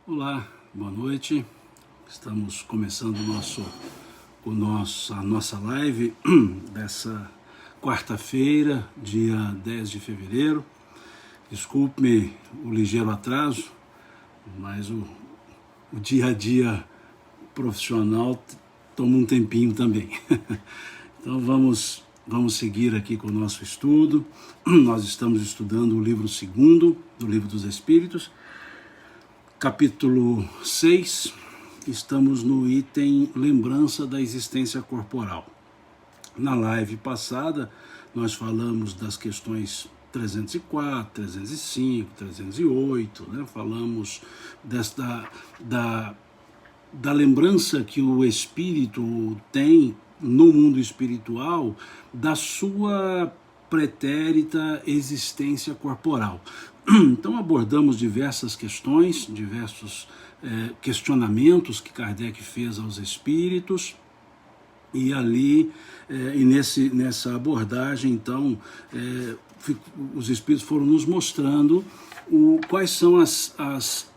Olá, boa noite. Estamos começando a nossa live dessa quarta-feira, dia 10 de fevereiro. Desculpe-me o ligeiro atraso, mas o dia a dia profissional toma um tempinho também. Então vamos seguir aqui com o nosso estudo. Nós estamos estudando o livro 2º do Livro dos Espíritos, capítulo 6, estamos no item Lembrança da Existência Corporal. Na live passada, nós falamos das questões 304, 305, 308, né? Falamos da lembrança que o espírito tem no mundo espiritual da sua pretérita existência corporal. Então abordamos diversas questões, diversos questionamentos que Kardec fez aos espíritos, e ali, nessa abordagem, então, os espíritos foram nos mostrando quais são as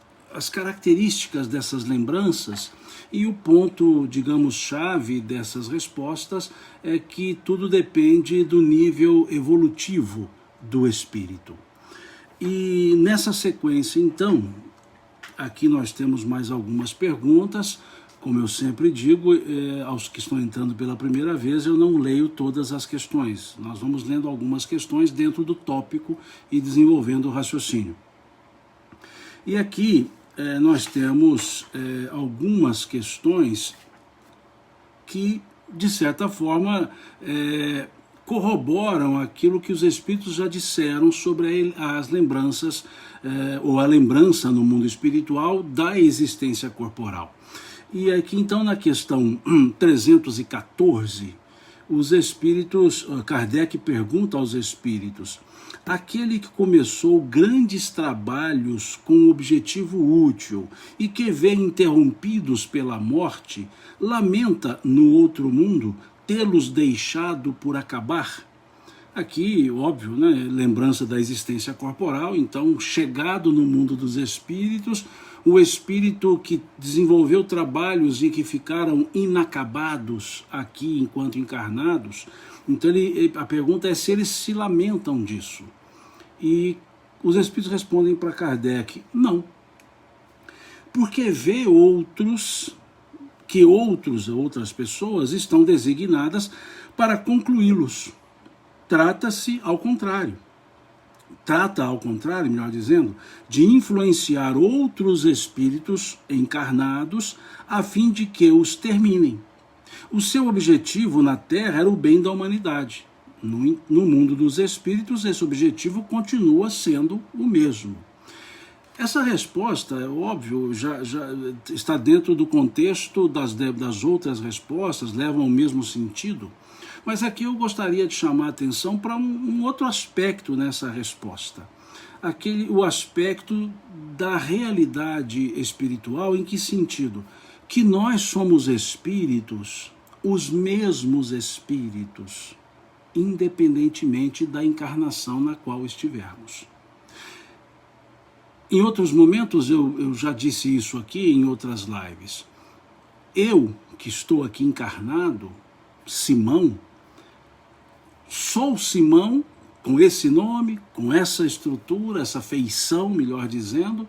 características dessas lembranças, e o ponto, digamos, chave dessas respostas é que tudo depende do nível evolutivo do espírito. E nessa sequência, então, aqui nós temos mais algumas perguntas. Como eu sempre digo, aos que estão entrando pela primeira vez, eu não leio todas as questões. Nós vamos lendo algumas questões dentro do tópico e desenvolvendo o raciocínio. E aqui nós temos algumas questões que, de certa forma, corroboram aquilo que os espíritos já disseram sobre as lembranças, ou a lembrança no mundo espiritual da existência corporal. E aqui então na questão 314, os espíritos, Kardec pergunta aos espíritos: aquele que começou grandes trabalhos com objetivo útil e que vê interrompidos pela morte, lamenta no outro mundo tê-los deixado por acabar? Aqui, óbvio, né, lembrança da existência corporal. Então, chegado no mundo dos espíritos, o espírito que desenvolveu trabalhos e que ficaram inacabados aqui enquanto encarnados, então a pergunta é se eles se lamentam disso. E os espíritos respondem para Kardec: não. Porque vê outras pessoas estão designadas para concluí-los. Trata-se ao contrário. Trata, ao contrário, melhor dizendo, de influenciar outros espíritos encarnados a fim de que os terminem. O seu objetivo na Terra era o bem da humanidade. No mundo dos espíritos, esse objetivo continua sendo o mesmo. Essa resposta, é óbvio, já está dentro do contexto das outras respostas, levam ao mesmo sentido. Mas aqui eu gostaria de chamar a atenção para um outro aspecto nessa resposta. O aspecto da realidade espiritual. Em que sentido? Que nós somos espíritos, os mesmos espíritos, independentemente da encarnação na qual estivermos. Em outros momentos eu já disse isso aqui em outras lives. Eu, que estou aqui encarnado, Simão, sou Simão com esse nome, com essa estrutura, essa feição, melhor dizendo,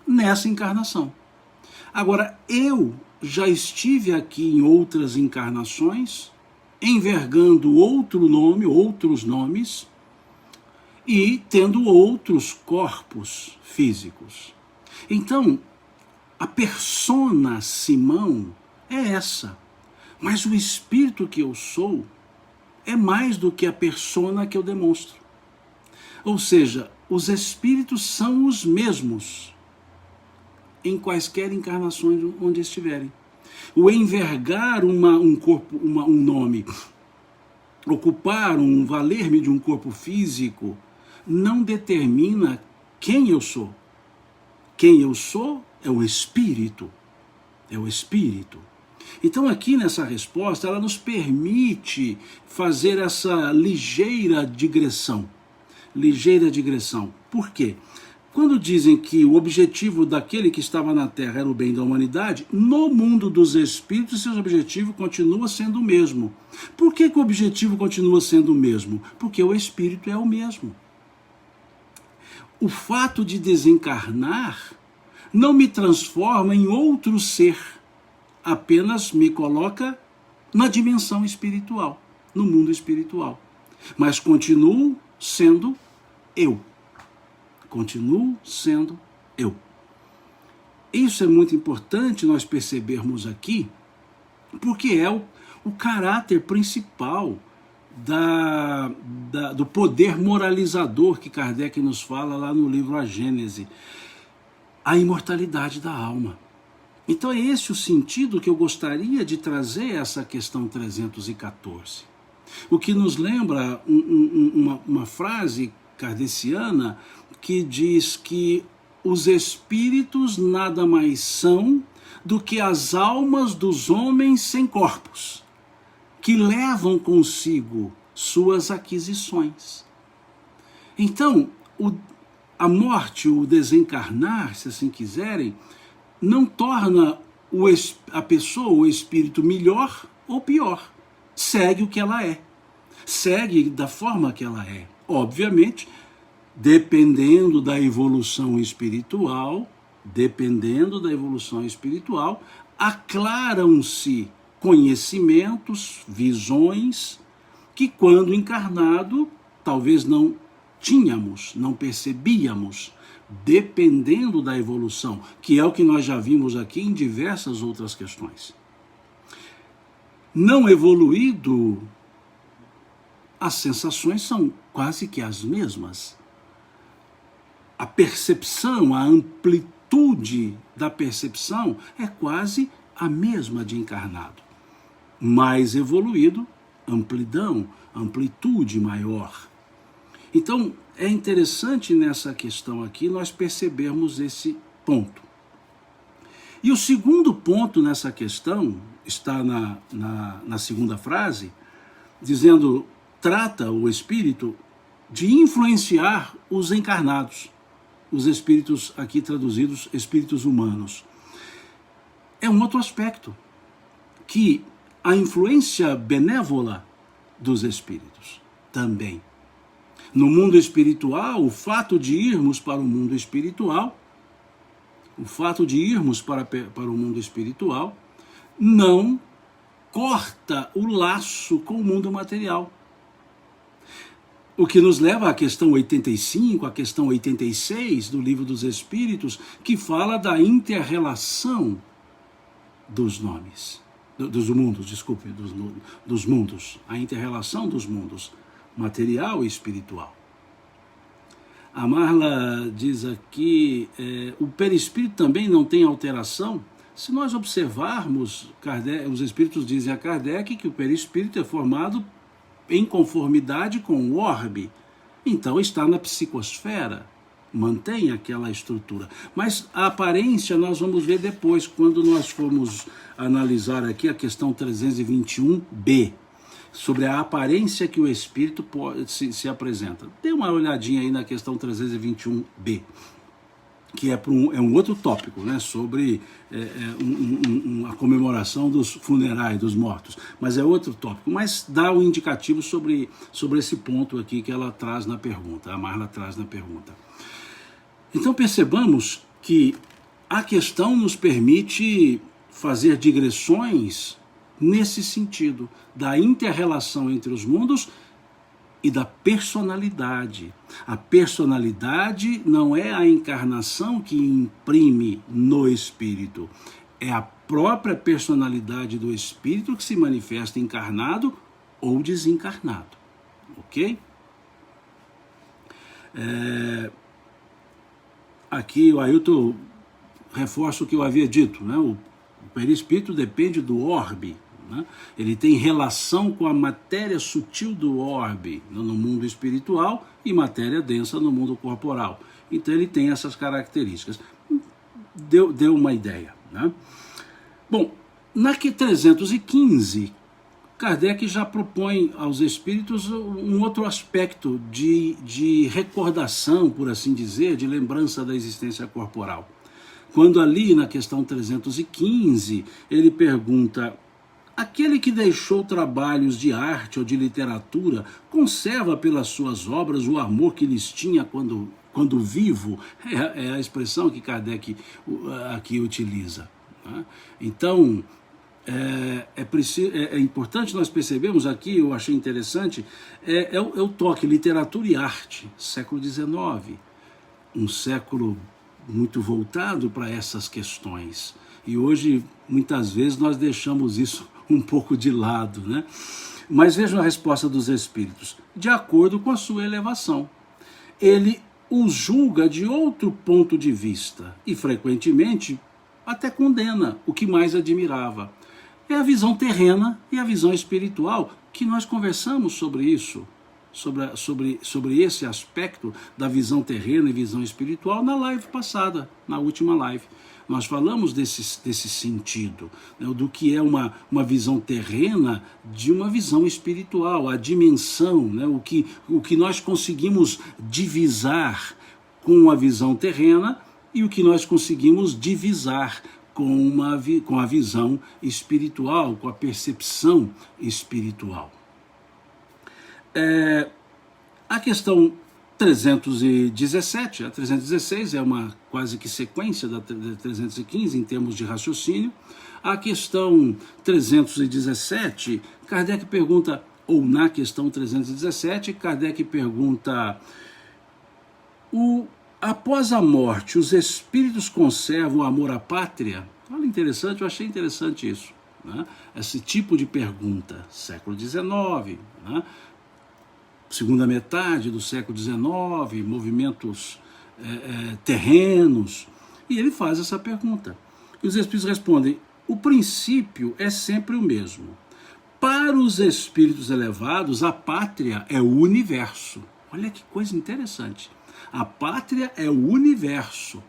nessa encarnação. Agora, eu já estive aqui em outras encarnações, envergando outro nome, outros nomes, e tendo outros corpos físicos. Então, a persona Simão é essa, mas o espírito que eu sou é mais do que a persona que eu demonstro. Ou seja, os espíritos são os mesmos em quaisquer encarnações onde estiverem. O envergar um corpo, um nome, ocupar valer-me de um corpo físico, não determina quem eu sou. Quem eu sou é o espírito. É o espírito. Então aqui nessa resposta ela nos permite fazer essa ligeira digressão. Por quê? Quando dizem que o objetivo daquele que estava na Terra era o bem da humanidade, no mundo dos espíritos, seu objetivo continua sendo o mesmo. Por que o objetivo continua sendo o mesmo? Porque o espírito é o mesmo. O fato de desencarnar não me transforma em outro ser, apenas me coloca na dimensão espiritual, no mundo espiritual. Mas continuo sendo eu. Continuo sendo eu. Isso é muito importante nós percebermos aqui, porque é o caráter principal do poder moralizador que Kardec nos fala lá no livro A Gênese, a imortalidade da alma. Então é esse o sentido que eu gostaria de trazer essa questão 314. O que nos lembra uma frase kardeciana que diz que os espíritos nada mais são do que as almas dos homens sem corpos, que levam consigo suas aquisições. Então, a morte, o desencarnar, se assim quiserem, não torna a pessoa, o espírito, melhor ou pior. Segue o que ela é. Segue da forma que ela é. Obviamente, dependendo da evolução espiritual, aclaram-se conhecimentos, visões, que quando encarnado, talvez não tínhamos, não percebíamos, dependendo da evolução, que é o que nós já vimos aqui em diversas outras questões. Não evoluído, as sensações são quase que as mesmas. A percepção, a amplitude da percepção é quase a mesma de encarnado. Mais evoluído, amplidão, amplitude maior. Então, é interessante nessa questão aqui nós percebermos esse ponto. E o segundo ponto nessa questão está na segunda frase, dizendo, trata o espírito de influenciar os encarnados, os espíritos aqui traduzidos, espíritos humanos. É um outro aspecto, que a influência benévola dos espíritos também. No mundo espiritual, o fato de irmos para o mundo espiritual, não corta o laço com o mundo material. O que nos leva à questão 85, à questão 86 do Livro dos Espíritos, que fala da inter-relação dos mundos, a inter-relação dos mundos, material e espiritual. A Marla diz aqui, o perispírito também não tem alteração? Se nós observarmos, os espíritos dizem a Kardec que o perispírito é formado em conformidade com o orbe, então está na psicosfera, mantém aquela estrutura. Mas a aparência nós vamos ver depois, quando nós formos analisar aqui a questão 321b, sobre a aparência que o espírito se apresenta. Dê uma olhadinha aí na questão 321b, que é um outro tópico, né, sobre a comemoração dos funerais dos mortos, mas é outro tópico, mas dá um indicativo sobre esse ponto aqui que ela traz na pergunta, a Marla traz na pergunta. Então percebamos que a questão nos permite fazer digressões nesse sentido, da inter-relação entre os mundos e da personalidade. A personalidade não é a encarnação que imprime no espírito, é a própria personalidade do espírito que se manifesta encarnado ou desencarnado. Ok? Aqui o Ailton reforça o que eu havia dito, né? O perispírito depende do orbe, né? Ele tem relação com a matéria sutil do orbe no mundo espiritual e matéria densa no mundo corporal. Então ele tem essas características. Deu uma ideia, né? Bom, na 315, Kardec já propõe aos espíritos um outro aspecto de recordação, por assim dizer, de lembrança da existência corporal. Quando ali na questão 315, ele pergunta: aquele que deixou trabalhos de arte ou de literatura conserva pelas suas obras o amor que lhes tinha quando vivo? É a expressão que Kardec aqui utiliza. Né? Então, é importante nós percebermos aqui, eu achei interessante, é o toque literatura e arte, século XIX, um século muito voltado para essas questões. E hoje, muitas vezes, nós deixamos isso um pouco de lado, né? Mas vejam a resposta dos espíritos. De acordo com a sua elevação, ele os julga de outro ponto de vista e, frequentemente, até condena o que mais admirava. É a visão terrena e a visão espiritual, que nós conversamos sobre isso, sobre esse aspecto da visão terrena e visão espiritual na live passada, na última live. Nós falamos desse sentido, né, do que é uma visão terrena de uma visão espiritual, a dimensão, né, o que nós conseguimos divisar com a visão terrena e o que nós conseguimos divisar com a visão espiritual, com a percepção espiritual. A questão 317, a 316 é uma quase que sequência da 315 em termos de raciocínio. A questão 317, Kardec pergunta, ou na questão 317, Kardec pergunta: após a morte, os espíritos conservam o amor à pátria? Olha, interessante, eu achei interessante isso, né? Esse tipo de pergunta, século XIX, né? Segunda metade do século XIX, movimentos terrenos, e ele faz essa pergunta. E os espíritos respondem: o princípio é sempre o mesmo. Para os espíritos elevados, a pátria é o universo. Olha que coisa interessante. A pátria é o universo.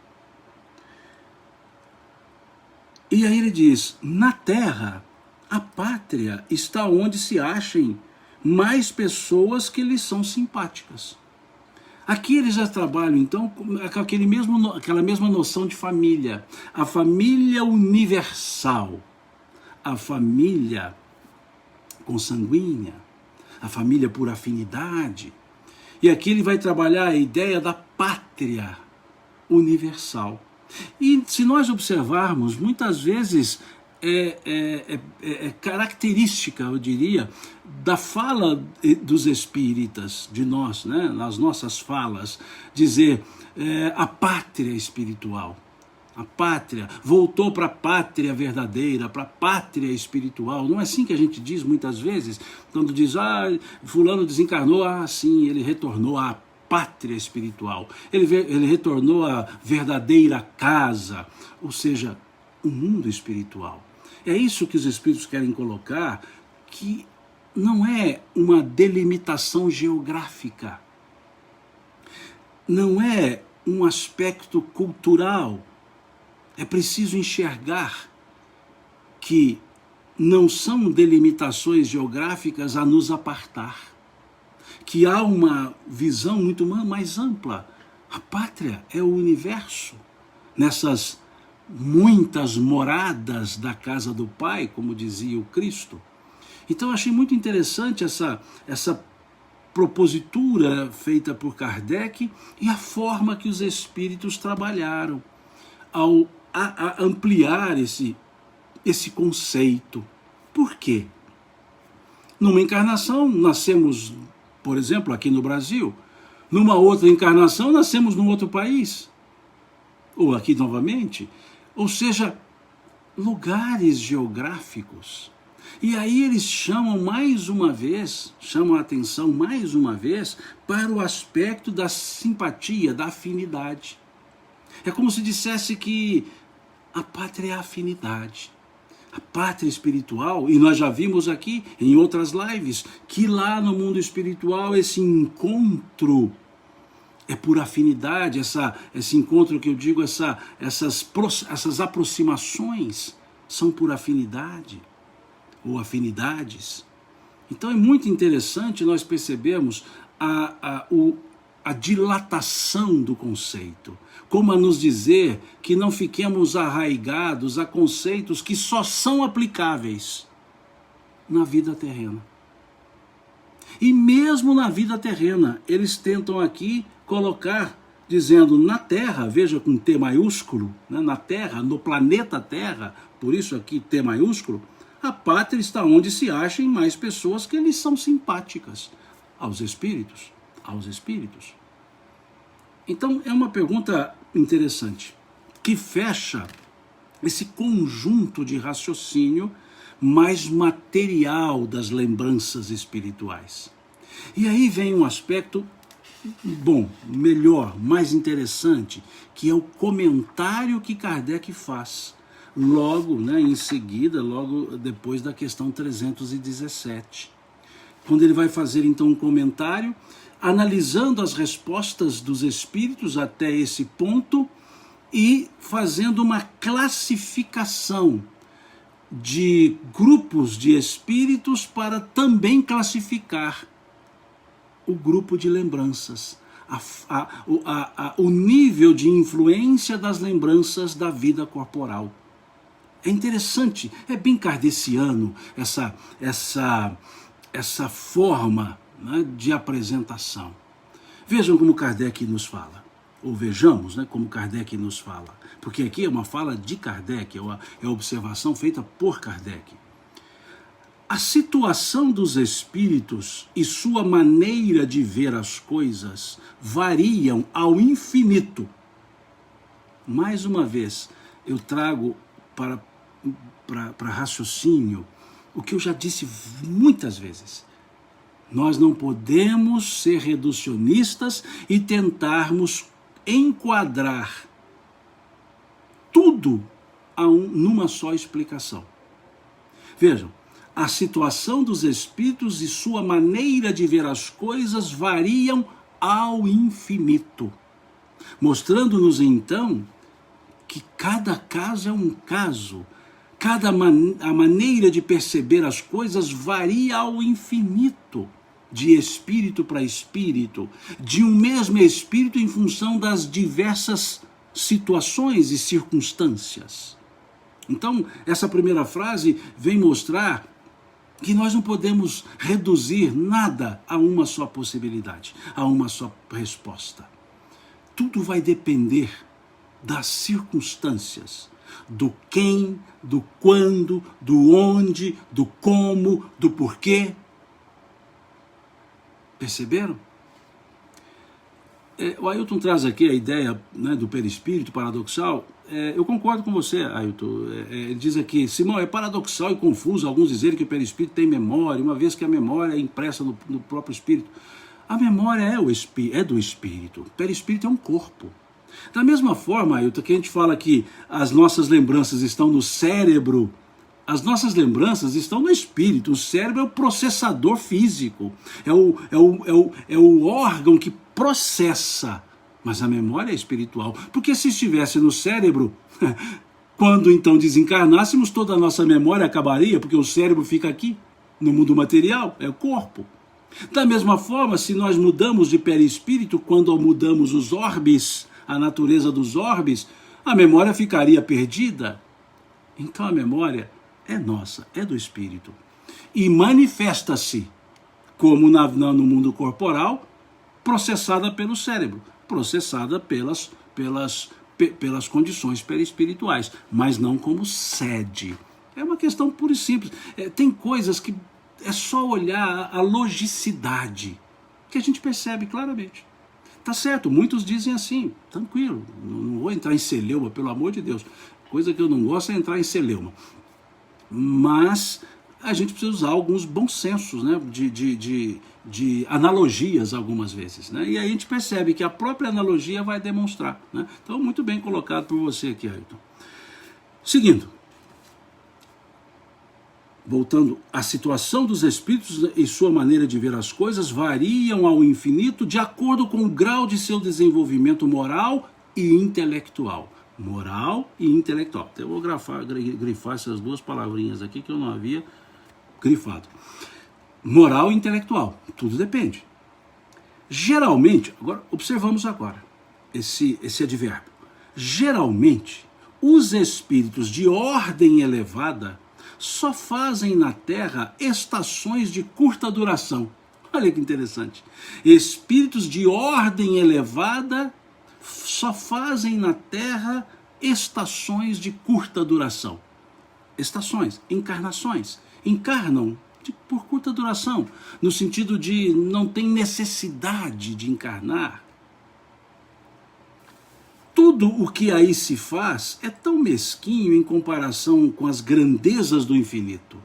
E aí ele diz: na Terra, a pátria está onde se achem mais pessoas que lhes são simpáticas. Aqui eles já trabalham, então, com aquela mesma noção de família. A família universal, a família consanguínea, a família por afinidade. E aqui ele vai trabalhar a ideia da pátria universal. E se nós observarmos, muitas vezes é característica, eu diria, da fala dos espíritas, de nós, né, nas nossas falas, dizer a pátria espiritual. A pátria, voltou para a pátria verdadeira, para a pátria espiritual. Não é assim que a gente diz muitas vezes, quando diz: fulano desencarnou, sim, ele retornou à pátria espiritual. Ele retornou à verdadeira casa, ou seja, o mundo espiritual. É isso que os espíritos querem colocar, que não é uma delimitação geográfica, não é um aspecto cultural. É preciso enxergar que não são delimitações geográficas a nos apartar, que há uma visão muito mais ampla. A pátria é o universo, nessas muitas moradas da casa do Pai, como dizia o Cristo. Então eu achei muito interessante essa propositura feita por Kardec e a forma que os espíritos trabalharam ao ampliar esse conceito. Por quê? Numa encarnação nascemos, por exemplo, aqui no Brasil. Numa outra encarnação nascemos num outro país. Ou aqui novamente. Ou seja, lugares geográficos. E aí eles chamam a atenção mais uma vez para o aspecto da simpatia, da afinidade. É como se dissesse que a pátria é a afinidade. A pátria espiritual, e nós já vimos aqui em outras lives, que lá no mundo espiritual esse encontro é por afinidade, esse encontro que eu digo, essas aproximações são por afinidade, ou afinidades. Então é muito interessante nós percebermos a dilatação do conceito, como a nos dizer que não fiquemos arraigados a conceitos que só são aplicáveis na vida terrena. E mesmo na vida terrena, eles tentam aqui colocar, dizendo na Terra, veja com T maiúsculo, né, na Terra, no planeta Terra, por isso aqui T maiúsculo, a pátria está onde se achem mais pessoas que lhes são simpáticas aos espíritos. Então é uma pergunta interessante, que fecha esse conjunto de raciocínio mais material das lembranças espirituais. E aí vem um aspecto bom, melhor, mais interessante, que é o comentário que Kardec faz logo, né, em seguida, logo depois da questão 317. Quando ele vai fazer então um comentário, analisando as respostas dos espíritos até esse ponto e fazendo uma classificação de grupos de espíritos para também classificar o grupo de lembranças, o nível de influência das lembranças da vida corporal. É interessante, é bem kardeciano essa forma, né, de apresentação. Vejam como Kardec nos fala, ou vejamos, né, como Kardec nos fala, porque aqui é uma fala de Kardec, é a observação feita por Kardec. A situação dos espíritos e sua maneira de ver as coisas variam ao infinito. Mais uma vez, eu trago para raciocínio o que eu já disse muitas vezes. Nós não podemos ser reducionistas e tentarmos enquadrar tudo numa só explicação. Vejam, a situação dos espíritos e sua maneira de ver as coisas variam ao infinito, mostrando-nos então que cada caso é um caso, a maneira de perceber as coisas varia ao infinito, de espírito para espírito, de um mesmo espírito em função das diversas situações e circunstâncias. Então, essa primeira frase vem mostrar que nós não podemos reduzir nada a uma só possibilidade, a uma só resposta. Tudo vai depender das circunstâncias, do quem, do quando, do onde, do como, do porquê. Perceberam? O Ailton traz aqui a ideia, né, do perispírito paradoxal. Eu concordo com você, Ailton. Ele diz aqui, Simão, é paradoxal e confuso alguns dizerem que o perispírito tem memória, uma vez que a memória é impressa no próprio espírito. A memória é do espírito. O perispírito é um corpo. Da mesma forma, Ailton, que a gente fala que as nossas lembranças estão no cérebro, as nossas lembranças estão no espírito. O cérebro é o processador físico, é o órgão que processa, mas a memória é espiritual. Porque se estivesse no cérebro, quando então desencarnássemos, toda a nossa memória acabaria, porque o cérebro fica aqui, no mundo material, é o corpo. Da mesma forma, se nós mudamos de perispírito, quando mudamos os orbes, a natureza dos orbes, a memória ficaria perdida. Então a memória é nossa, é do espírito. E manifesta-se, como no mundo corporal, processada pelo cérebro, processada pelas condições perispirituais, mas não como sede. É uma questão pura e simples. Tem coisas que é só olhar a logicidade, que a gente percebe claramente. Tá certo, muitos dizem assim, tranquilo, não vou entrar em celeuma, pelo amor de Deus. Coisa que eu não gosto é entrar em celeuma. Mas a gente precisa usar alguns bons sensos, né, de analogias algumas vezes, né? E aí a gente percebe que a própria analogia vai demonstrar, né? Então, muito bem colocado por você aqui, Ailton. Seguindo. Voltando, a situação dos espíritos e sua maneira de ver as coisas variam ao infinito de acordo com o grau de seu desenvolvimento moral e intelectual. Moral e intelectual. Então, eu vou grifar essas duas palavrinhas aqui que eu não havia grifado. moral e intelectual. Tudo depende. Geralmente, observamos agora esse advérbio. Geralmente, os espíritos de ordem elevada só fazem na Terra estações de curta duração. Olha que interessante. Espíritos de ordem elevada só fazem na Terra estações de curta duração. Estações, encarnações. Encarnam por curta duração, no sentido de não tem necessidade de encarnar. Tudo o que aí se faz é tão mesquinho em comparação com as grandezas do infinito.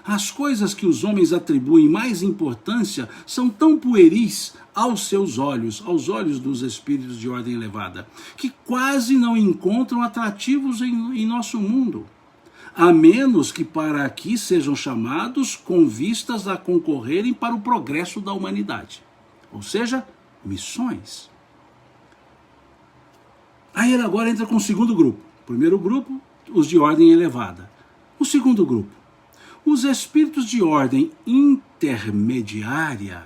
As coisas que os homens atribuem mais importância são tão pueris aos seus olhos, aos olhos dos espíritos de ordem elevada, que quase não encontram atrativos em nosso mundo, a menos que para aqui sejam chamados com vistas a concorrerem para o progresso da humanidade, ou seja, missões. Aí ele agora entra com o segundo grupo. O primeiro grupo, os de ordem elevada. O segundo grupo, os espíritos de ordem intermédia,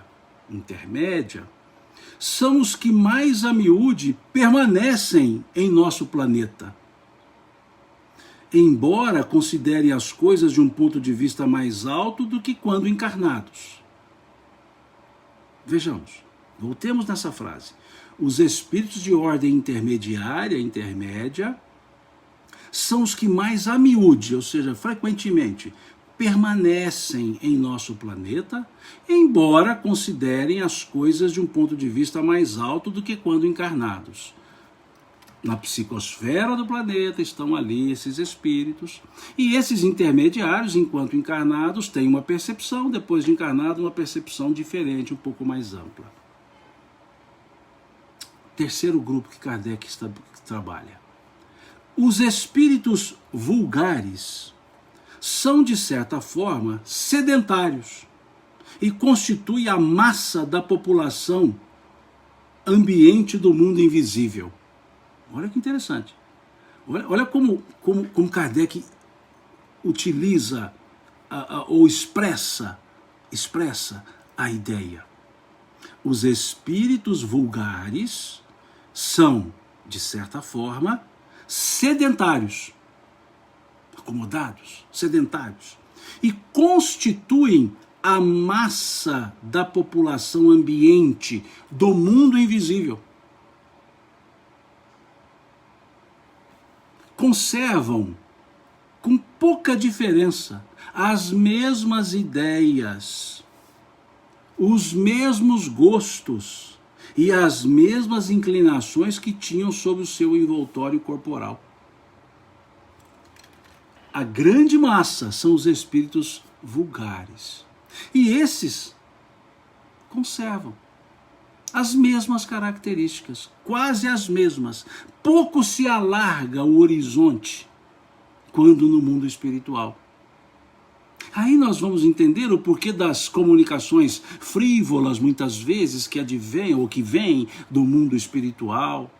são os que mais a miúde permanecem em nosso planeta, embora considerem as coisas de um ponto de vista mais alto do que quando encarnados. Vejamos, voltemos nessa frase. Os espíritos de ordem intermédia, são os que mais a miúde, ou seja, frequentemente, permanecem em nosso planeta, embora considerem as coisas de um ponto de vista mais alto do que quando encarnados. Na psicosfera do planeta estão ali esses espíritos, e esses intermediários, enquanto encarnados, têm uma percepção, depois de encarnado, uma percepção diferente, um pouco mais ampla. Terceiro grupo que Kardec trabalha. Os espíritos vulgares são, de certa forma, sedentários e constituem a massa da população ambiente do mundo invisível. Olha que interessante. Olha como Kardec utiliza ou expressa a ideia. Os espíritos vulgares são, de certa forma, sedentários, acomodados, sedentários, e constituem a massa da população ambiente do mundo invisível. Conservam, com pouca diferença, as mesmas ideias, os mesmos gostos e as mesmas inclinações que tinham sob o seu envoltório corporal. A grande massa são os espíritos vulgares. E esses conservam as mesmas características, quase as mesmas. Pouco se alarga o horizonte quando no mundo espiritual. Aí nós vamos entender o porquê das comunicações frívolas, muitas vezes, que advêm ou que vêm do mundo espiritual.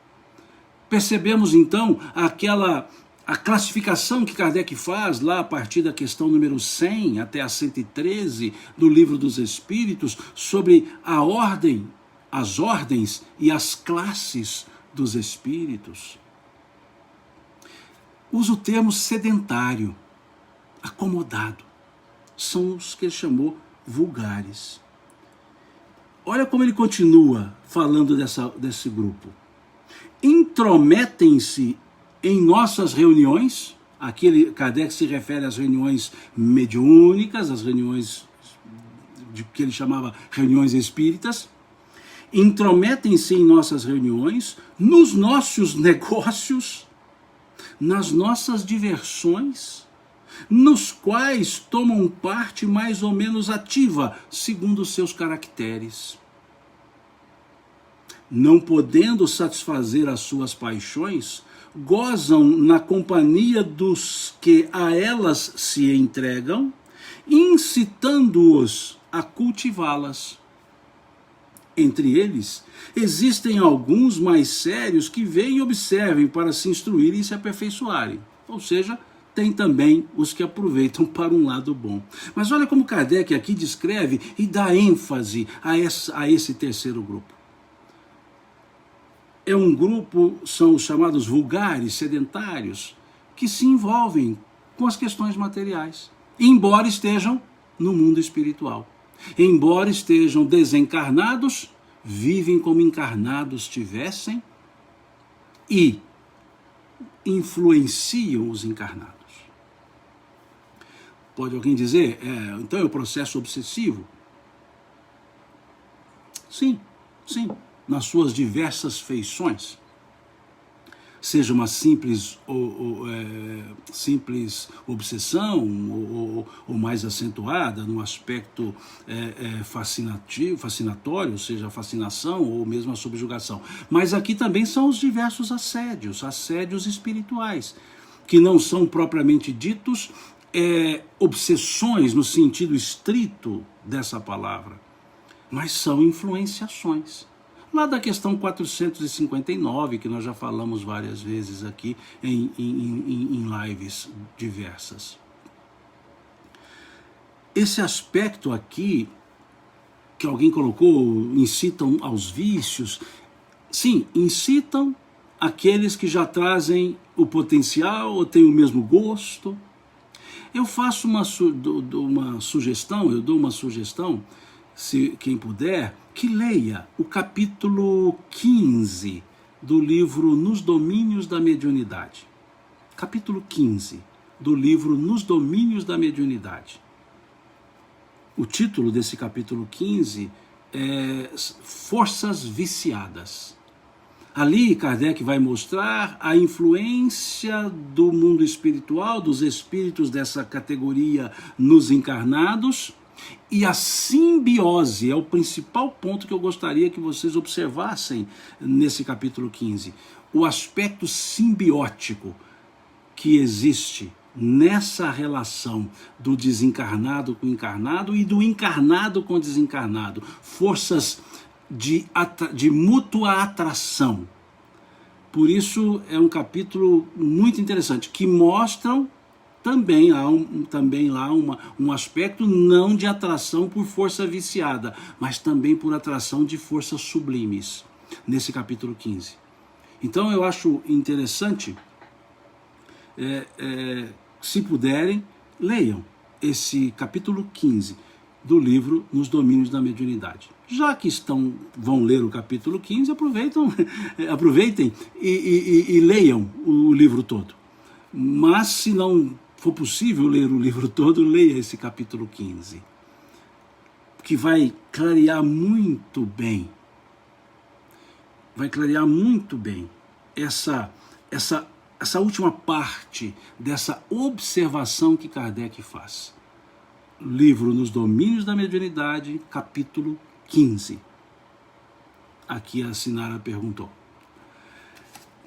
Percebemos então a classificação que Kardec faz lá a partir da questão número 100 até a 113 do Livro dos Espíritos sobre a ordem, as ordens e as classes dos espíritos. Usa o termo sedentário, acomodado. São os que ele chamou vulgares. Olha como ele continua falando desse grupo. Intrometem-se em nossas reuniões, aqui Kardec se refere às reuniões mediúnicas, às reuniões que ele chamava reuniões espíritas, intrometem-se em nossas reuniões, nos nossos negócios, nas nossas diversões, nos quais tomam parte mais ou menos ativa, segundo os seus caracteres. Não podendo satisfazer as suas paixões, gozam na companhia dos que a elas se entregam, incitando-os a cultivá-las. Entre eles, existem alguns mais sérios que vêm e observem para se instruírem e se aperfeiçoarem. Ou seja, tem também os que aproveitam para um lado bom. Mas olha como Kardec aqui descreve e dá ênfase a esse terceiro grupo. É um grupo, são os chamados vulgares, sedentários, que se envolvem com as questões materiais, embora estejam no mundo espiritual. Embora estejam desencarnados, vivem como encarnados tivessem e influenciam os encarnados. Pode alguém dizer, então é o processo obsessivo? Sim, sim, nas suas diversas feições. Seja uma simples obsessão ou mais acentuada no aspecto fascinatório, seja a fascinação ou mesmo a subjugação. Mas aqui também são os diversos assédios espirituais, que não são propriamente ditos obsessões no sentido estrito dessa palavra, mas são influenciações. Lá da questão 459, que nós já falamos várias vezes aqui em lives diversas. Esse aspecto aqui, que alguém colocou, incitam aos vícios, sim, incitam aqueles que já trazem o potencial ou têm o mesmo gosto. Eu faço uma sugestão, se quem puder, que leia o capítulo 15 do livro Nos Domínios da Mediunidade. Capítulo 15 do livro Nos Domínios da Mediunidade. O título desse capítulo 15 é Forças Viciadas. Ali Kardec vai mostrar a influência do mundo espiritual, dos espíritos dessa categoria nos encarnados, e a simbiose é o principal ponto que eu gostaria que vocês observassem nesse capítulo 15. O aspecto simbiótico que existe nessa relação do desencarnado com o encarnado e do encarnado com o desencarnado. Forças de mútua atração. Por isso é um capítulo muito interessante, que mostram também há um aspecto não de atração por força viciada, mas também por atração de forças sublimes, nesse capítulo 15. Então eu acho interessante, se puderem, leiam esse capítulo 15 do livro Nos Domínios da Mediunidade. Já que vão ler o capítulo 15, aproveitem e leiam o livro todo. Mas se não for possível ler o livro todo, leia esse capítulo 15, que vai clarear muito bem, essa última parte dessa observação que Kardec faz. Livro Nos Domínios da Mediunidade, capítulo 15. Aqui a Sinara perguntou.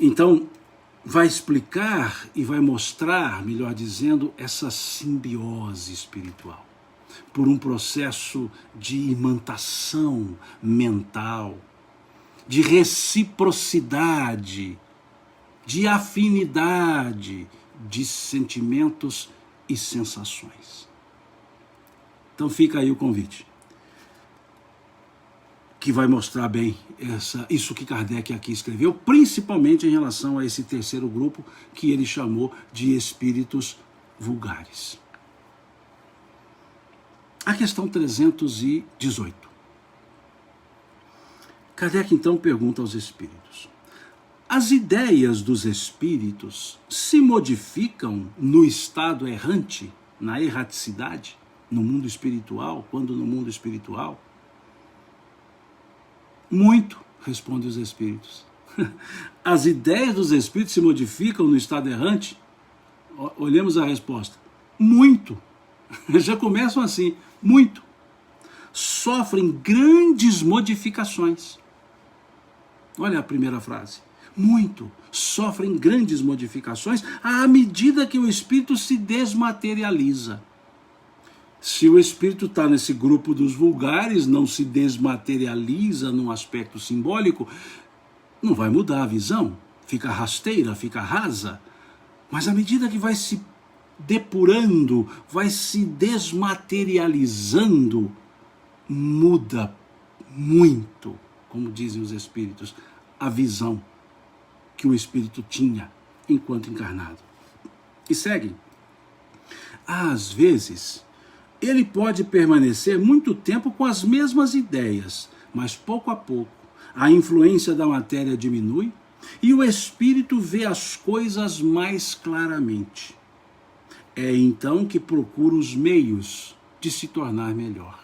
Então, vai explicar e vai mostrar, melhor dizendo, essa simbiose espiritual, por um processo de imantação mental, de reciprocidade, de afinidade de sentimentos e sensações. Então fica aí o convite, que vai mostrar bem isso que Kardec aqui escreveu, principalmente em relação a esse terceiro grupo que ele chamou de espíritos vulgares. A questão 318. Kardec então pergunta aos espíritos: as ideias dos espíritos se modificam no estado errante, na erraticidade, no mundo espiritual, quando no mundo espiritual? Muito, respondem os espíritos. As ideias dos espíritos se modificam no estado errante? Olhemos a resposta. Muito. Já começam assim. Muito. Sofrem grandes modificações. Olha a primeira frase. Muito. Sofrem grandes modificações à medida que o espírito se desmaterializa. Se o espírito está nesse grupo dos vulgares, não se desmaterializa num aspecto simbólico, não vai mudar a visão, fica rasteira, fica rasa. Mas à medida que vai se depurando, vai se desmaterializando, muda muito, como dizem os espíritos, a visão que o espírito tinha enquanto encarnado. E segue. Às vezes, ele pode permanecer muito tempo com as mesmas ideias, mas pouco a pouco a influência da matéria diminui e o espírito vê as coisas mais claramente. É então que procura os meios de se tornar melhor.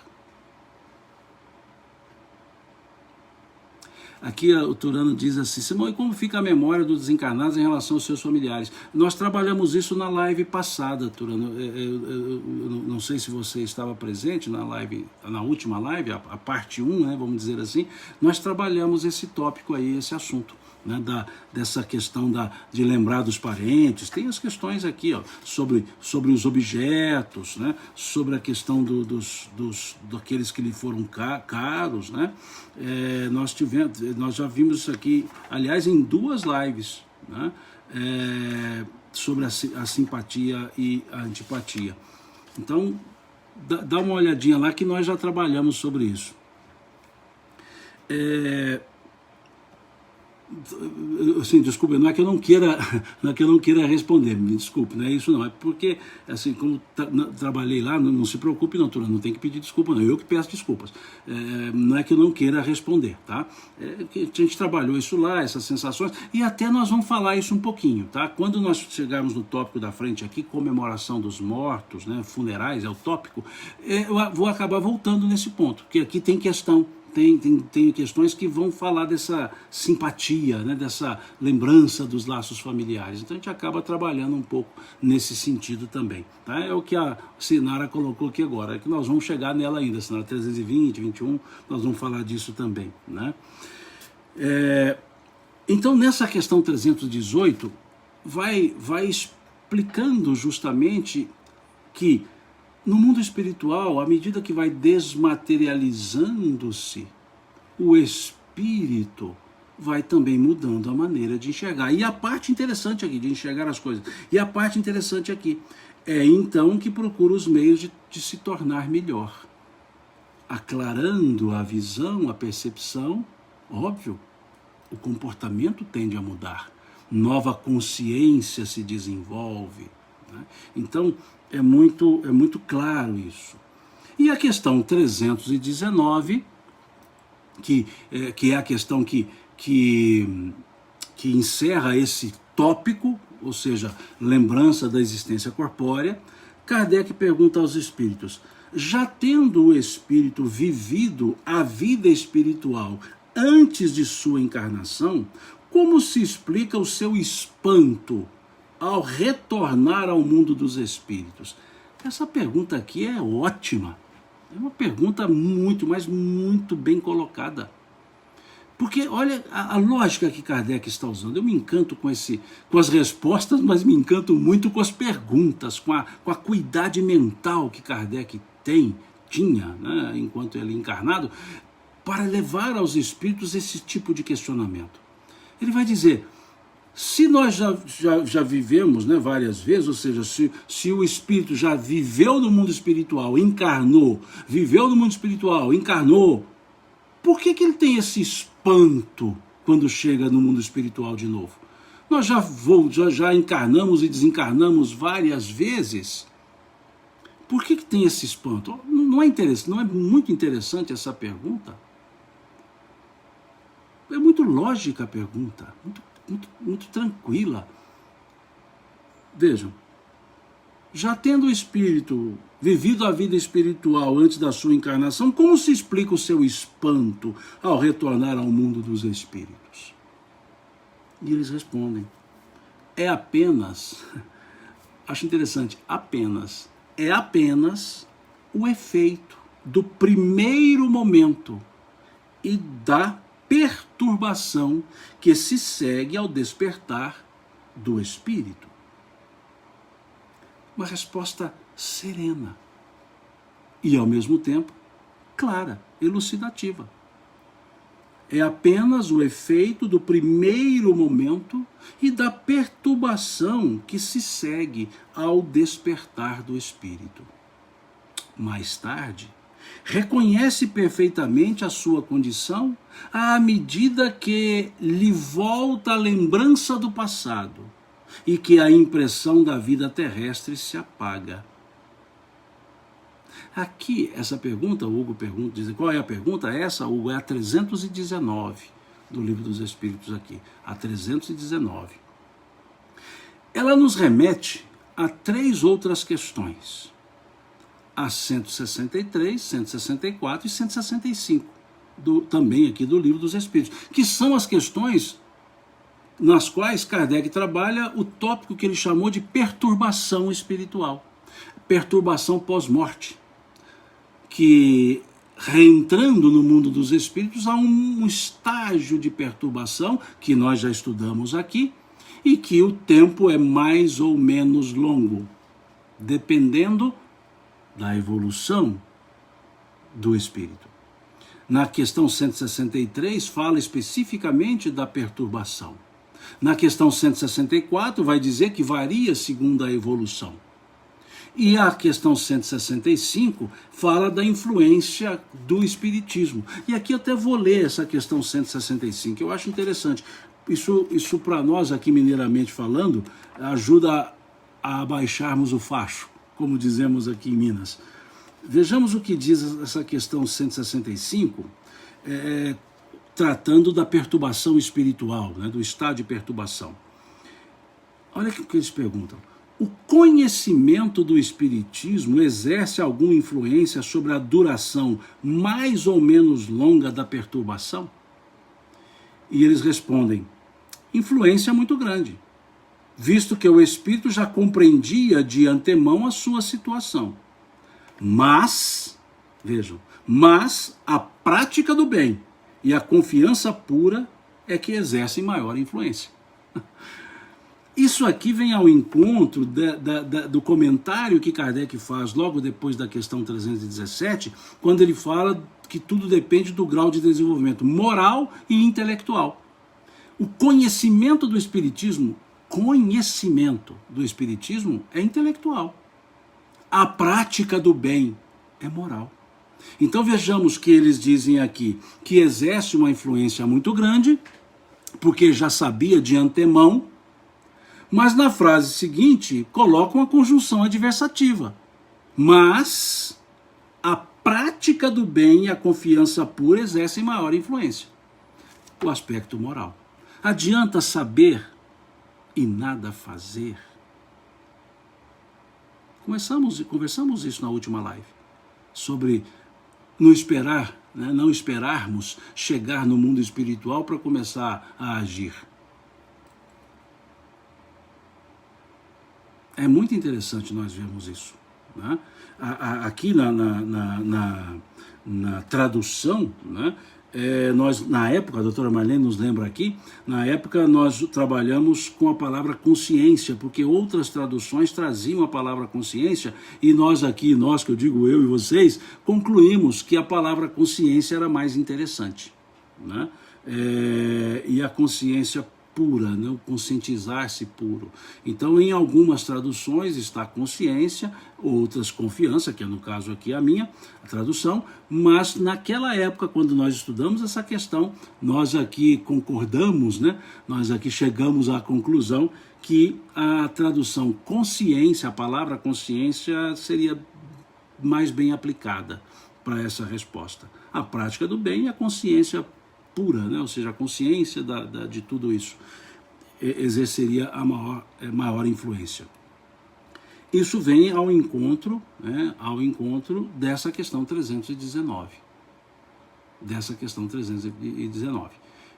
Aqui o Turano diz assim: Simão, e como fica a memória dos desencarnados em relação aos seus familiares? Nós trabalhamos isso na live passada, Turano. Eu não sei se você estava presente na live, na última live, a parte 1, né, vamos dizer assim. Nós trabalhamos esse tópico aí, esse assunto, né, dessa questão de lembrar dos parentes. Tem as questões aqui, ó, sobre os objetos, né, sobre a questão daqueles que lhe foram caros, né. Nós já vimos isso aqui, aliás, em 2 lives, né, sobre a simpatia e a antipatia. Então, dá uma olhadinha lá que nós já trabalhamos sobre isso. Assim, desculpa, não é que eu não queira responder, me desculpe, não é isso não, é porque, assim, como trabalhei lá, não se preocupe não, Turano, não tem que pedir desculpa não, eu que peço desculpas, não é que eu não queira responder, tá? Que a gente trabalhou isso lá, essas sensações, e até nós vamos falar isso um pouquinho, tá? Quando nós chegarmos no tópico da frente aqui, comemoração dos mortos, né, funerais, é o tópico, eu vou acabar voltando nesse ponto, porque aqui tem questão. Tem questões que vão falar dessa simpatia, né, dessa lembrança dos laços familiares. Então a gente acaba trabalhando um pouco nesse sentido também. Tá? É o que a Sinara colocou aqui agora, é que nós vamos chegar nela ainda, Sinara 320, 21, nós vamos falar disso também. Né? Então nessa questão 318, vai explicando justamente que no mundo espiritual, à medida que vai desmaterializando-se, o espírito vai também mudando a maneira de enxergar. E a parte interessante aqui, de enxergar as coisas, e a parte interessante aqui, é então que procura os meios de se tornar melhor. Aclarando a visão, a percepção, óbvio, o comportamento tende a mudar. Nova consciência se desenvolve. Né? Então, é muito claro isso. E a questão 319, que é a questão que encerra esse tópico, ou seja, lembrança da existência corpórea, Kardec pergunta aos espíritos: já tendo o espírito vivido a vida espiritual antes de sua encarnação, como se explica o seu espanto ao retornar ao mundo dos espíritos? Essa pergunta aqui é ótima. É uma pergunta muito, mas muito bem colocada. Porque olha a lógica que Kardec está usando. Eu me encanto com as respostas, mas me encanto muito com as perguntas, com a acuidade mental que Kardec tinha, né, enquanto ele encarnado, para levar aos espíritos esse tipo de questionamento. Ele vai dizer: se nós já vivemos, né, várias vezes, ou seja, se o espírito já viveu no mundo espiritual, encarnou, viveu no mundo espiritual, encarnou, por que ele tem esse espanto quando chega no mundo espiritual de novo? Nós já encarnamos e desencarnamos várias vezes. Por que tem esse espanto? Não é muito interessante essa pergunta? É muito lógica a pergunta, muito tranquila. Vejam, já tendo o espírito vivido a vida espiritual antes da sua encarnação, como se explica o seu espanto ao retornar ao mundo dos espíritos? E eles respondem: é apenas, acho interessante, é apenas o efeito do primeiro momento e da perturbação que se segue ao despertar do espírito. Uma resposta serena e, ao mesmo tempo, clara, elucidativa. é apenas o efeito do primeiro momento e da perturbação que se segue ao despertar do espírito. Mais tarde, reconhece perfeitamente a sua condição à medida que lhe volta a lembrança do passado e que a impressão da vida terrestre se apaga. Aqui, essa pergunta, o Hugo pergunta, diz, qual é a pergunta? Essa, Hugo, é a 319 do Livro dos Espíritos aqui, a 319. Ela nos remete a 3 outras questões, a 163, 164 e 165, também aqui do Livro dos Espíritos, que são as questões nas quais Kardec trabalha o tópico que ele chamou de perturbação espiritual, perturbação pós-morte, que, reentrando no mundo dos espíritos, há um estágio de perturbação que nós já estudamos aqui e que o tempo é mais ou menos longo, dependendo da evolução do espírito. Na questão 163 fala especificamente da perturbação. Na questão 164 vai dizer que varia segundo a evolução. E a questão 165 fala da influência do espiritismo. E aqui eu até vou ler essa questão 165, eu acho interessante. Isso para nós aqui mineiramente falando, ajuda a baixarmos o facho, como dizemos aqui em Minas. Vejamos o que diz essa questão 165, tratando da perturbação espiritual, né, do estado de perturbação. Olha o que eles perguntam. O conhecimento do espiritismo exerce alguma influência sobre a duração mais ou menos longa da perturbação? E eles respondem, influência muito grande, visto que o espírito já compreendia de antemão a sua situação. Mas, vejam, a prática do bem e a confiança pura é que exercem maior influência. Isso aqui vem ao encontro do comentário que Kardec faz logo depois da questão 317, quando ele fala que tudo depende do grau de desenvolvimento moral e intelectual. O conhecimento do espiritismo é intelectual. A prática do bem é moral. Então vejamos que eles dizem aqui que exerce uma influência muito grande, porque já sabia de antemão, mas na frase seguinte coloca uma conjunção adversativa. Mas a prática do bem e a confiança pura exercem maior influência. O aspecto moral. Adianta saber e nada fazer? Conversamos isso na última live, sobre não esperarmos chegar no mundo espiritual para começar a agir. É muito interessante nós vermos isso, né? Aqui na tradução, né, nós, na época, a doutora Marlene nos lembra aqui, na época nós trabalhamos com a palavra consciência, porque outras traduções traziam a palavra consciência, e nós aqui, que eu digo eu e vocês, concluímos que a palavra consciência era mais interessante, né? E a consciência pura, né? O conscientizar-se puro. Então, em algumas traduções está consciência, outras confiança, que é no caso aqui a minha a tradução, mas naquela época, quando nós estudamos essa questão, nós aqui concordamos, né? Nós aqui chegamos à conclusão que a tradução consciência, a palavra consciência, seria mais bem aplicada para essa resposta. A prática do bem e a consciência pura, né? Ou seja, a consciência de tudo isso exerceria a maior influência. Isso vem ao encontro, né, dessa questão 319.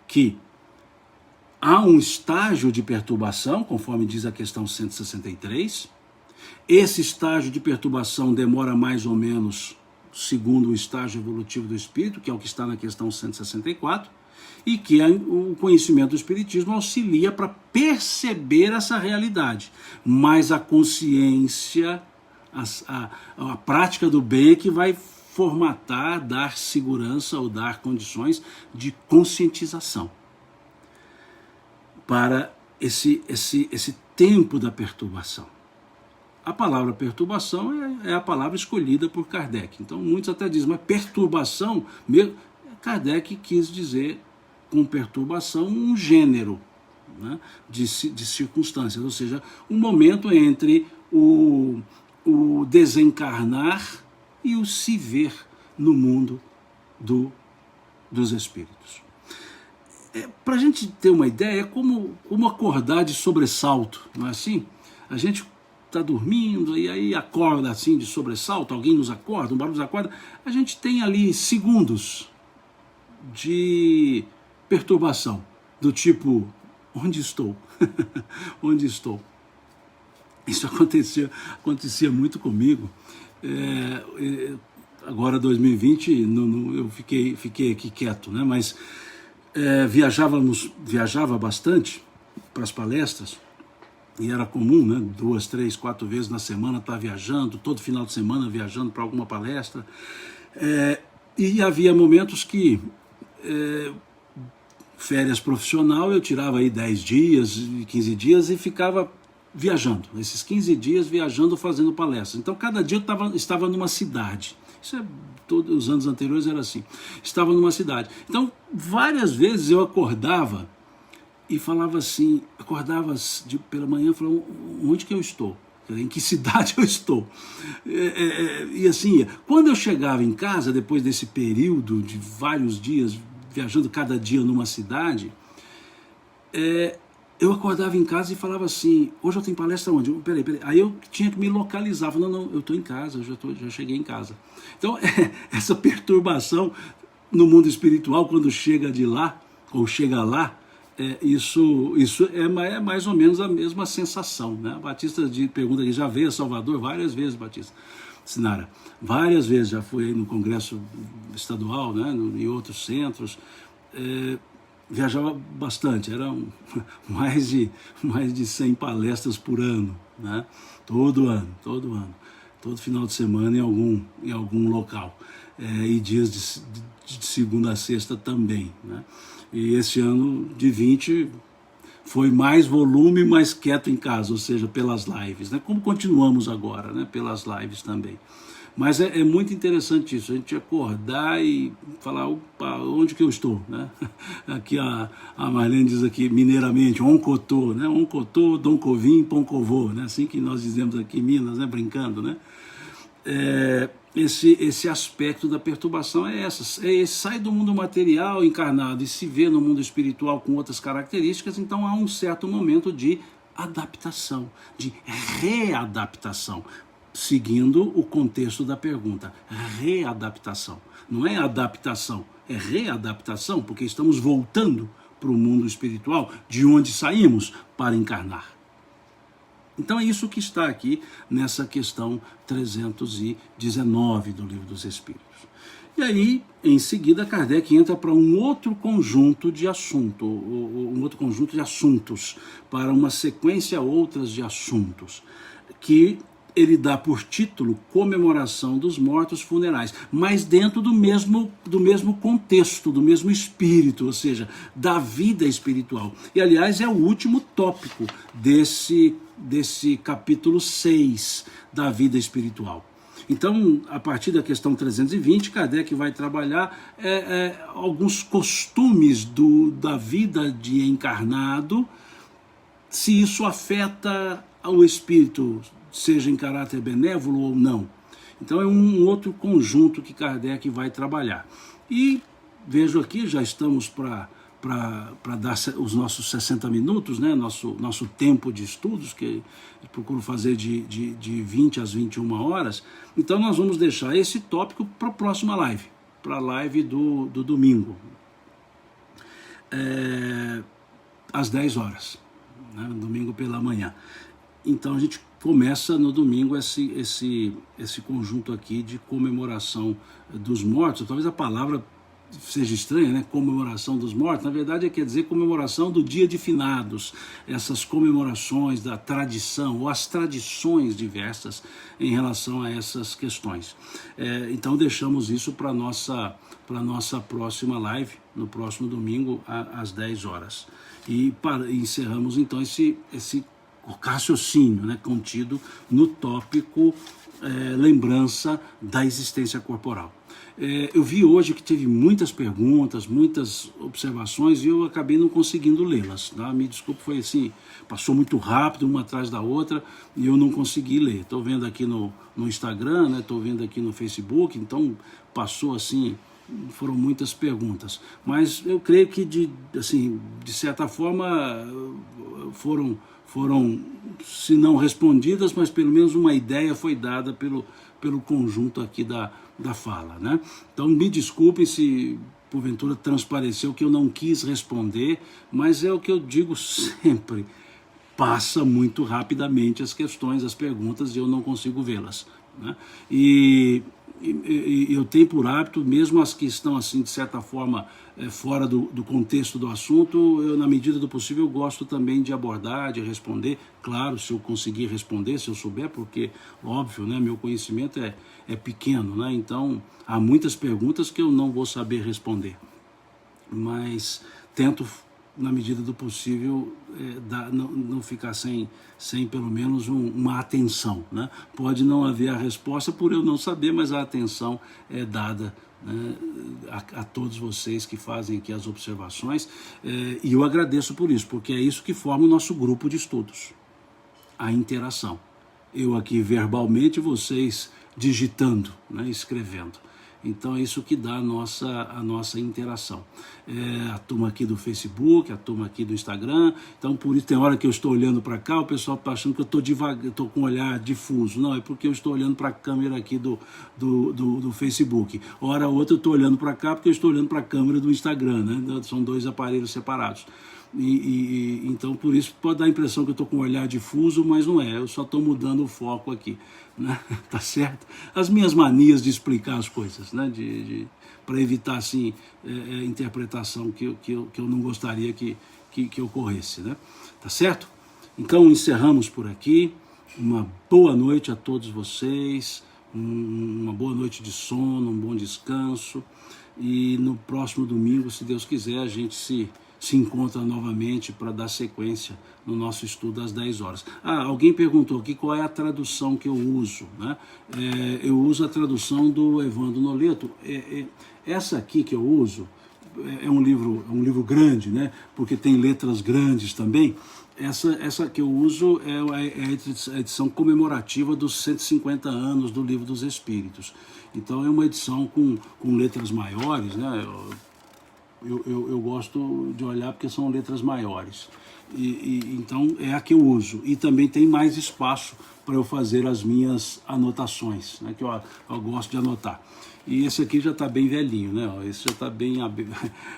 Que há um estágio de perturbação, conforme diz a questão 163. Esse estágio de perturbação demora mais ou menos segundo o estágio evolutivo do espírito, que é o que está na questão 164, e que o conhecimento do espiritismo auxilia para perceber essa realidade. Mas a consciência, a prática do bem é que vai formatar, dar segurança ou dar condições de conscientização para esse tempo da perturbação. A palavra perturbação é a palavra escolhida por Kardec. Então muitos até dizem, mas perturbação, Kardec quis dizer com perturbação um gênero, né, de circunstâncias, ou seja, um momento entre o desencarnar e o se ver no mundo dos espíritos. Para a gente ter uma ideia, é como acordar de sobressalto, não é assim? A gente está dormindo e aí acorda assim de sobressalto, alguém nos acorda, um barulho nos acorda, a gente tem ali segundos de perturbação, do tipo, onde estou? Onde estou? Isso acontecia muito comigo. Agora 2020 eu fiquei aqui quieto, né? Mas viajava bastante para as palestras, e era comum, né? 2, 3, 4 vezes na semana estar viajando, todo final de semana viajando para alguma palestra. E havia momentos que férias profissional, eu tirava aí 10 dias, 15 dias e ficava viajando. Esses 15 dias viajando, fazendo palestras. Então, cada dia eu estava numa cidade. Isso todos os anos anteriores era assim. Estava numa cidade. Então, várias vezes eu acordava e falava assim, pela manhã, falava, onde que eu estou? Em que cidade eu estou? E assim, quando eu chegava em casa, depois desse período de vários dias, viajando cada dia numa cidade, eu acordava em casa e falava assim, hoje eu tenho palestra onde? Peraí. Aí eu tinha que me localizar, falando, não, eu estou em casa, já cheguei em casa. Então, essa perturbação no mundo espiritual, quando chega de lá, ou chega lá, isso é mais ou menos a mesma sensação, né? A Batista pergunta aqui, já veio a Salvador várias vezes, Batista Sinara, várias vezes, já fui aí no Congresso Estadual, né, em outros centros, viajava bastante, eram mais de 100 palestras por ano, né? Todo ano, todo final de semana em algum local, e dias de segunda a sexta também, né? E esse ano de 20 foi mais volume, mais quieto em casa, ou seja, pelas lives, né? Como continuamos agora, né? Pelas lives também. Mas é muito interessante isso, a gente acordar e falar, opa, onde que eu estou, né? Aqui a Marlene diz aqui, mineiramente, oncotô, né? Oncotô, Doncovim, Poncovô, né? Assim que nós dizemos aqui em Minas, né? Brincando, né? Esse aspecto da perturbação é esse, sai do mundo material encarnado e se vê no mundo espiritual com outras características, então há um certo momento de adaptação, de readaptação, seguindo o contexto da pergunta, readaptação, não é adaptação, é readaptação, porque estamos voltando para o mundo espiritual, de onde saímos para encarnar. Então é isso que está aqui nessa questão 319 do Livro dos Espíritos. E aí, em seguida, Kardec entra para um outro conjunto de assuntos, para uma sequência outras de assuntos, que ele dá por título Comemoração dos Mortos Funerais, mas dentro do mesmo contexto, do mesmo espírito, ou seja, da vida espiritual. E, aliás, é o último tópico desse capítulo 6 da vida espiritual. Então, a partir da questão 320, Kardec vai trabalhar alguns costumes da vida de encarnado, se isso afeta o espírito, seja em caráter benévolo ou não. Então é um outro conjunto que Kardec vai trabalhar. E vejo aqui, já estamos para dar os nossos 60 minutos, né? nosso tempo de estudos, que eu procuro fazer de 20 às 21 horas. Então nós vamos deixar esse tópico para a próxima live, para a live do domingo, às 10 horas, né? Domingo pela manhã. Então a gente começa no domingo esse conjunto aqui de comemoração dos mortos. Talvez a palavra seja estranha, né? Comemoração dos mortos, na verdade quer dizer comemoração do dia de finados, essas comemorações da tradição, ou as tradições diversas em relação a essas questões. Então deixamos isso para a nossa próxima live, no próximo domingo, às 10 horas. E encerramos então esse raciocínio, né, contido no tópico lembrança da existência corporal. Eu vi hoje que teve muitas perguntas, muitas observações e eu acabei não conseguindo lê-las, tá? Me desculpe, foi assim, passou muito rápido uma atrás da outra e eu não consegui ler. Estou vendo aqui no Instagram, né? Estou vendo aqui no Facebook, então passou assim, foram muitas perguntas. Mas eu creio que de certa forma foram, se não respondidas, mas pelo menos uma ideia foi dada pelo conjunto aqui da fala, né? Então me desculpem se porventura transpareceu que eu não quis responder, mas é o que eu digo sempre, passa muito rapidamente as questões, as perguntas, e eu não consigo vê-las, né? E eu tenho por hábito, mesmo as que estão assim de certa forma fora do contexto do assunto, eu na medida do possível eu gosto também de abordar, de responder, claro, se eu conseguir responder, se eu souber, porque óbvio, né, meu conhecimento é pequeno, né, então há muitas perguntas que eu não vou saber responder, mas tento na medida do possível não ficar sem pelo menos uma atenção, né? Pode não haver a resposta por eu não saber, mas a atenção é dada, né, a todos vocês que fazem aqui as observações, e eu agradeço por isso, porque é isso que forma o nosso grupo de estudos, a interação. Eu aqui verbalmente, vocês digitando, né, escrevendo. Então é isso que dá a nossa interação. A turma aqui do Facebook, a turma aqui do Instagram, então por isso tem hora que eu estou olhando para cá, o pessoal está achando que eu estou devagar, estou com um olhar difuso. Não, é porque eu estou olhando para a câmera aqui do Facebook. Hora ou outra eu estou olhando para cá porque eu estou olhando para a câmera do Instagram, né? São dois aparelhos separados. Então por isso pode dar a impressão que eu estou com um olhar difuso, mas não é, eu só estou mudando o foco aqui, né? Tá certo? As minhas manias de explicar as coisas, né? Para evitar assim interpretação que eu não gostaria que ocorresse, né? Tá certo? Então encerramos por aqui. Uma boa noite a todos vocês, uma boa noite de sono, um bom descanso, e no próximo domingo, se Deus quiser, a gente se encontra novamente para dar sequência no nosso estudo às 10 horas. Alguém perguntou aqui qual é a tradução que eu uso, né? Eu uso a tradução do Evandro Noleto. Essa aqui que eu uso é um livro grande, né? Porque tem letras grandes também. Essa que eu uso é a edição comemorativa dos 150 anos do Livro dos Espíritos. Então é uma edição com letras maiores, né? Eu gosto de olhar porque são letras maiores. Então é a que eu uso. E também tem mais espaço para eu fazer as minhas anotações, né, que eu gosto de anotar. E esse aqui já está bem velhinho, né? Esse já está bem,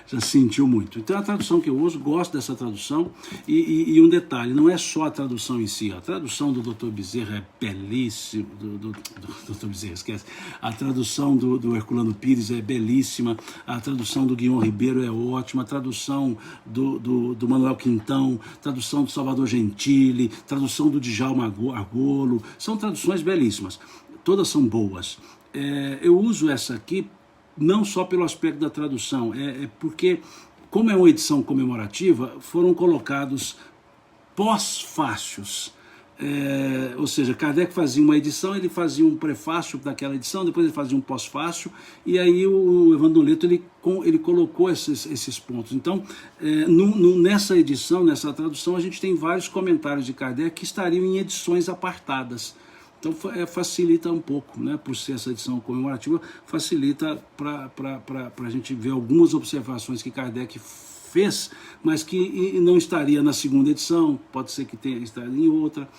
já sentiu muito. Então a tradução que eu uso, gosto dessa tradução. E um detalhe, não é só a tradução em si. A tradução do Dr. Bezerra é belíssima. Do Dr. Bezerra, esquece. A tradução do Herculano Pires é belíssima. A tradução do Guion Ribeiro é ótima. A tradução do Manuel Quintão, tradução do Salvador Gentili, tradução do Djalma Argolo. São traduções belíssimas. Todas são boas. Eu uso essa aqui não só pelo aspecto da tradução, porque, como é uma edição comemorativa, foram colocados pós-fácios. Ou seja, Kardec fazia uma edição, ele fazia um prefácio daquela edição, depois ele fazia um pós-fácio, e aí o Evandro Noleto ele colocou esses pontos. Então, nessa edição, nessa tradução, a gente tem vários comentários de Kardec que estariam em edições apartadas. Então facilita um pouco, né, por ser essa edição comemorativa, facilita para a gente ver algumas observações que Kardec fez, mas que não estaria na segunda edição, pode ser que estaria em outra,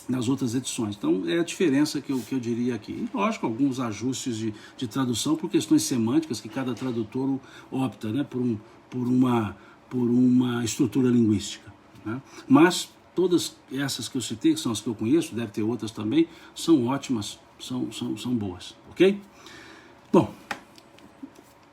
nas outras edições. Então é a diferença que eu diria aqui. E, lógico, alguns ajustes de tradução por questões semânticas que cada tradutor opta, né, por uma estrutura linguística, né? Mas todas essas que eu citei, que são as que eu conheço, deve ter outras também, são ótimas, são boas, ok? Bom,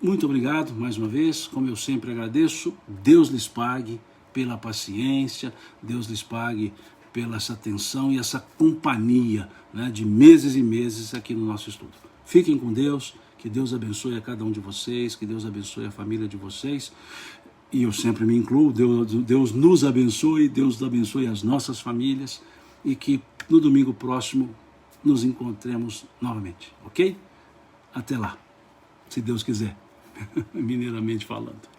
muito obrigado mais uma vez, como eu sempre agradeço. Deus lhes pague pela paciência, Deus lhes pague pela essa atenção e essa companhia, né, de meses e meses aqui no nosso estudo. Fiquem com Deus, que Deus abençoe a cada um de vocês, que Deus abençoe a família de vocês, e eu sempre me incluo, Deus nos abençoe, Deus abençoe as nossas famílias, e que no domingo próximo nos encontremos novamente, ok? Até lá, se Deus quiser, mineiramente falando.